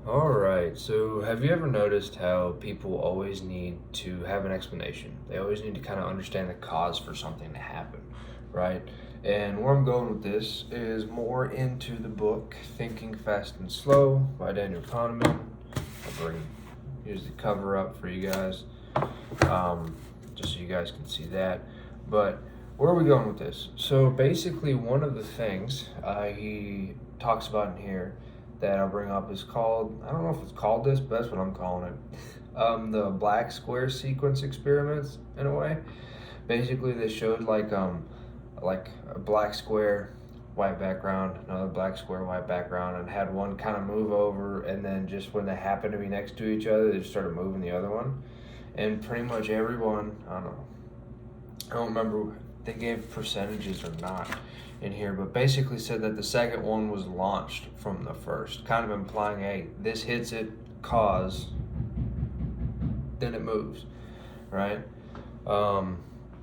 All right, so have you ever noticed how people always need to have an explanation? They always need to kind of understand the cause for something to happen, right? And where I'm going with this is more into the book Thinking Fast and Slow by Daniel Kahneman. Use the cover up for you guys, just so you guys can see that. But where are we going with this? So basically, one of the things he talks about in here that I'll bring up is called, I don't know if it's called this, but that's what I'm calling it. The black square sequence experiments, in a way. Basically, they showed like a black square, white background, another black square, white background, and had one kind of move over, and then just when they happened to be next to each other, they just started moving the other one. And pretty much everyone, I don't remember if they gave percentages or not in here, but basically said that the second one was launched from the first, kind of implying, hey, this hits it, cause, then it moves, right?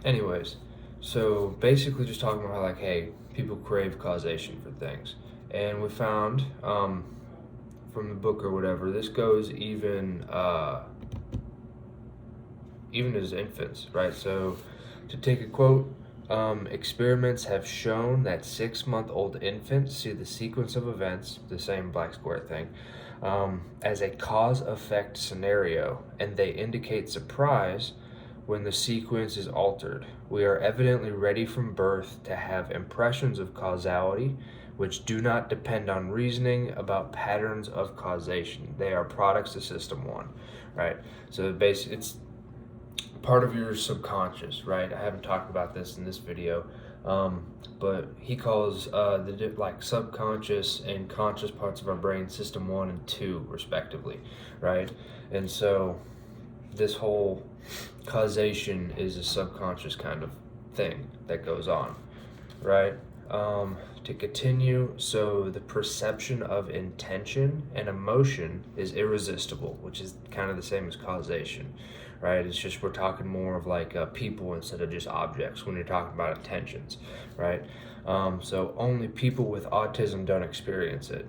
Anyways, so basically just talking about like, hey, people crave causation for things. And we found from the book or whatever, this goes even as infants, right? So to take a quote, experiments have shown that 6-month-old infants see the sequence of events, the same black square thing, as a cause-effect scenario, and they indicate surprise when the sequence is altered. We are evidently ready from birth to have impressions of causality which do not depend on reasoning about patterns of causation. They are products of system one, right? So basically, it's part of your subconscious, right? I haven't talked about this in this video, but he calls the like subconscious and conscious parts of our brain system 1 and 2 respectively, right? And so this whole causation is a subconscious kind of thing that goes on, right? To continue, so the perception of intention and emotion is irresistible, which is kind of the same as causation, right? It's just we're talking more of like people instead of just objects when you're talking about intentions, right? So only people with autism don't experience it.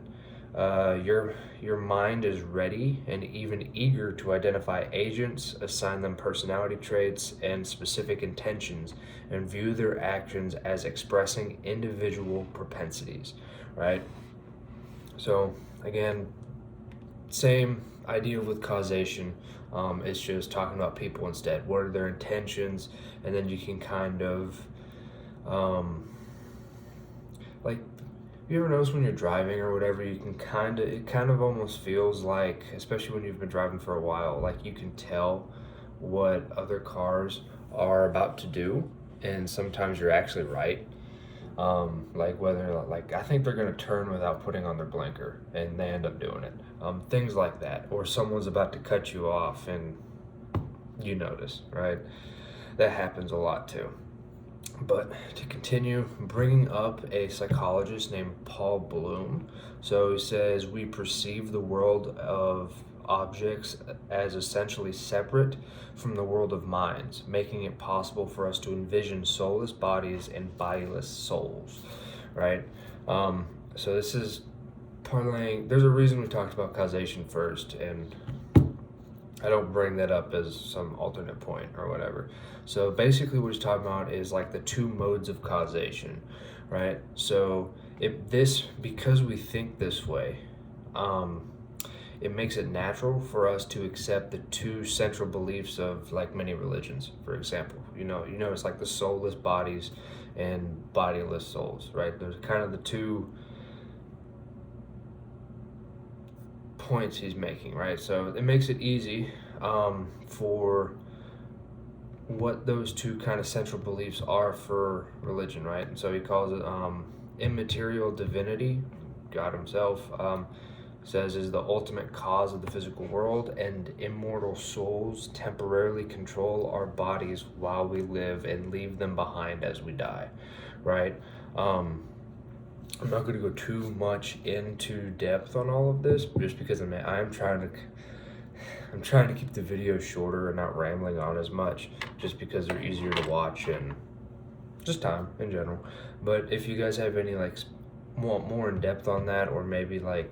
Your mind is ready and even eager to identify agents, assign them personality traits and specific intentions, and view their actions as expressing individual propensities, right? So again, same idea with causation. It's just talking about people instead. What are their intentions? And then you can kind of like, you ever notice when you're driving or whatever, you can it kind of almost feels like, especially when you've been driving for a while, like you can tell what other cars are about to do, and sometimes you're actually right. Like whether, like, I think they're gonna turn without putting on their blinker, and they end up doing it. Things like that, or someone's about to cut you off, and you notice, right? That happens a lot too. But to continue, bringing up a psychologist named Paul Bloom. So he says, we perceive the world of objects as essentially separate from the world of minds, making it possible for us to envision soulless bodies and bodiless souls, right? So this is parlaying. There's a reason we talked about causation first, and I don't bring that up as some alternate point or whatever. So basically what he's talking about is like the two modes of causation, right? So because we think this way, it makes it natural for us to accept the two central beliefs of like many religions, for example. You know, it's like the soulless bodies and bodiless souls, right? There's kind of the two points he's making, right? So it makes it easy for what those two kind of central beliefs are for religion, right? And so he calls it immaterial divinity. God himself says is the ultimate cause of the physical world, and immortal souls temporarily control our bodies while we live and leave them behind as we die, right? I'm not going to go too much into depth on all of this, just because I'm trying to keep the videos shorter and not rambling on as much, just because they're easier to watch and just time in general. But if you guys have any like want more in depth on that, or maybe like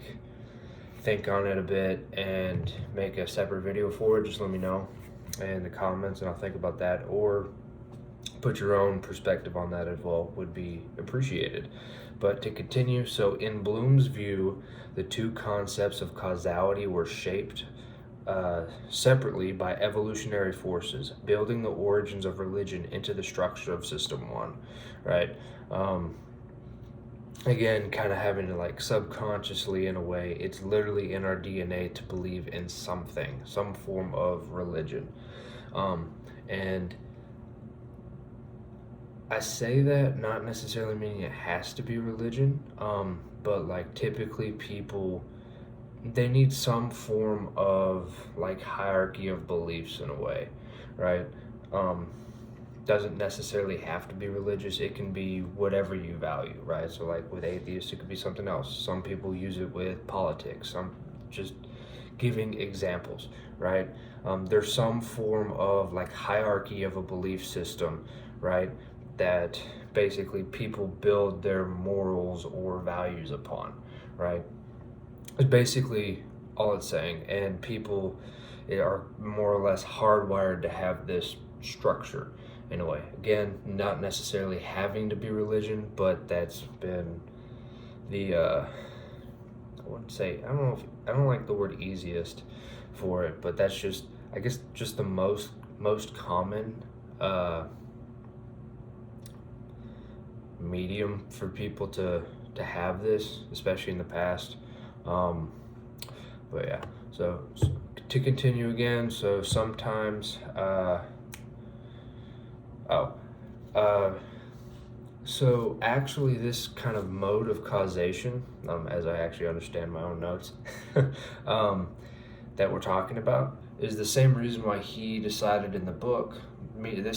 think on it a bit and make a separate video for it, just let me know in the comments and I'll think about that, or put your own perspective on that as well, would be appreciated. But to continue, so in Bloom's view, the two concepts of causality were shaped separately by evolutionary forces, building the origins of religion into the structure of System 1, right? Again, kind of having to like subconsciously, in a way, it's literally in our DNA to believe in something, some form of religion. And I say that not necessarily meaning it has to be religion, but like typically people, they need some form of like hierarchy of beliefs in a way, right? Doesn't necessarily have to be religious. It can be whatever you value, right? So like with atheists, it could be something else. Some people use it with politics. I'm just giving examples, right? There's some form of like hierarchy of a belief system, right? That basically people build their morals or values upon, right? It's basically all it's saying. And people are more or less hardwired to have this structure in a way. Again, not necessarily having to be religion, but that's been the I wouldn't say, I don't like the word easiest for it, but that's just, I guess, just the most common medium for people to have this, especially in the past. But yeah, so to continue again, so sometimes so actually this kind of mode of causation, as I actually understand my own notes, that we're talking about, is the same reason why he decided in the book, Daniel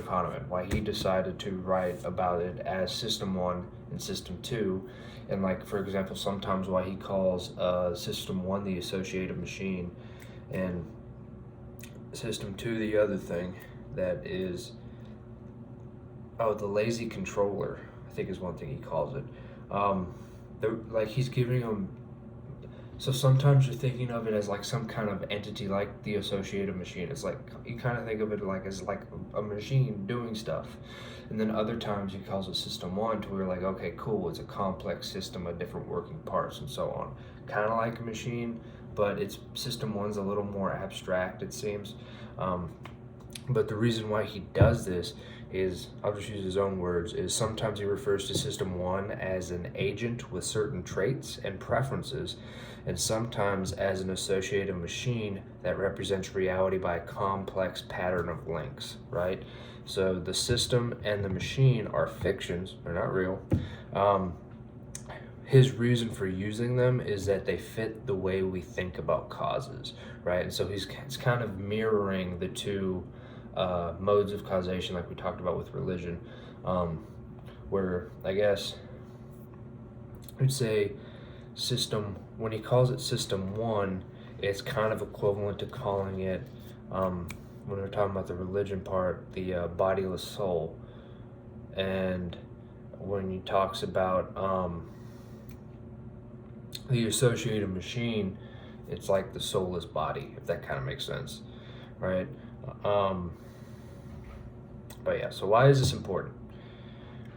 Kahneman, why he decided to write about it as System 1 and System 2, and like, for example, sometimes why he calls System 1 the associative machine, and System 2 the other thing that is, the lazy controller, I think is one thing he calls it. Like he's giving them, so sometimes you're thinking of it as like some kind of entity like the associative machine. It's like, you kind of think of it like as like a machine doing stuff. And then other times he calls it System 1, to where like, okay, cool, it's a complex system of different working parts and so on. Kind of like a machine, but it's System 1's a little more abstract, it seems. But the reason why he does this is, I'll just use his own words, is sometimes he refers to System 1 as an agent with certain traits and preferences, and sometimes as an associative machine that represents reality by a complex pattern of links, right? So the system and the machine are fictions, they're not real. His reason for using them is that they fit the way we think about causes, right? And so he's kind of mirroring the two modes of causation, like we talked about with religion, where I guess I'd say when he calls it System 1, it's kind of equivalent to calling it, when we're talking about the religion part, the bodiless soul. And when he talks about the associative machine, it's like the soulless body, if that kind of makes sense, right? But yeah, so why is this important,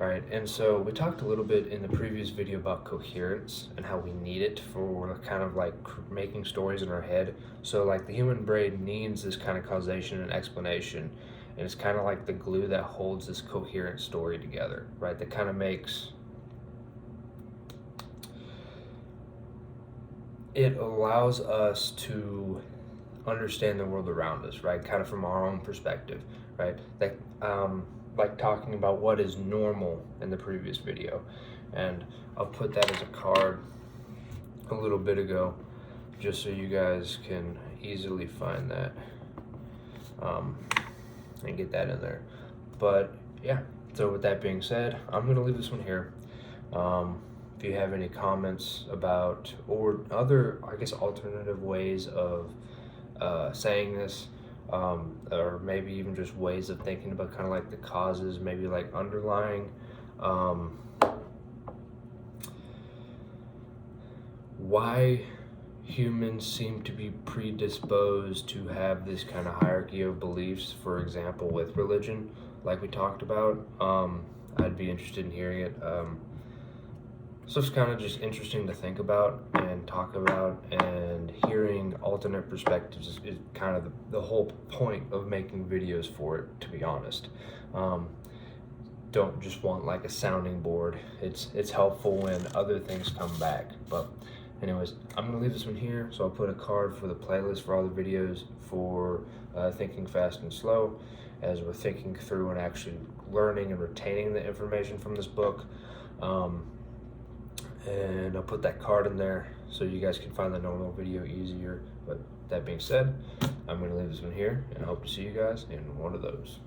right? And so we talked a little bit in the previous video about coherence and how we need it for kind of like making stories in our head. So like the human brain needs this kind of causation and explanation, and it's kind of like the glue that holds this coherent story together, right? That kind of makes it, allows us to understand the world around us, right? Kind of from our own perspective, right? That like talking about what is normal in the previous video, and I'll put that as a card a little bit ago, just so you guys can easily find that and get that in there. But yeah, so with that being said, I'm gonna leave this one here. If you have any comments about, or other, I guess, alternative ways of saying this, or maybe even just ways of thinking about kind of like the causes, maybe like underlying why humans seem to be predisposed to have this kind of hierarchy of beliefs, for example, with religion, like we talked about. I'd be interested in hearing it. So it's kind of just interesting to think about and talk about, and hearing alternate perspectives is kind of the whole point of making videos for it, to be honest. Don't just want like a sounding board. It's helpful when other things come back. But anyways, I'm gonna leave this one here. So I'll put a card for the playlist for all the videos for Thinking Fast and Slow, as we're thinking through and actually learning and retaining the information from this book. And I'll put that card in there so you guys can find the normal video easier. But that being said, I'm going to leave this one here, and I hope to see you guys in one of those.